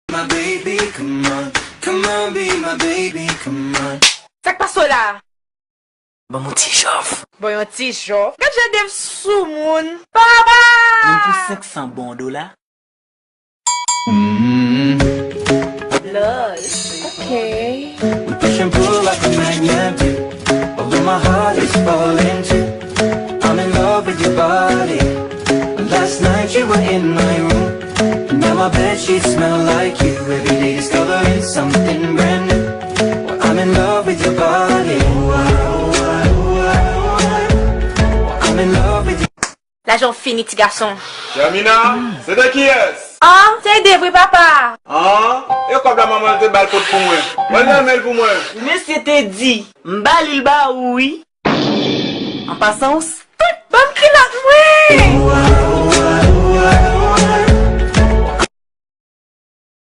My baby, come on, be my baby, come on. Ça que passe là? Bon, mon petit chauffe. Bon, un petit chauffe. Quand j'ai des sous moun. Papa! Même pour 500 bons dollars. Lol. Okay. We push and pull like a magnet do. Although my heart is falling too. I'm in love with your body. Last night you were in my room. And now my bedsheets smell like you. Every day discovering something brand new. Well, I'm in love with your body. I'm in love with you. L'argent fini, petit garçon. Jamina, c'est de qui est-ce? Ah, c'est des oui, papa. Ah, et comme la maman te balle pour moi. Moi, j'ai un mail pour moi. Monsieur te dit, m'bal il ba oui. En passant, Bon, qui l'a, oui.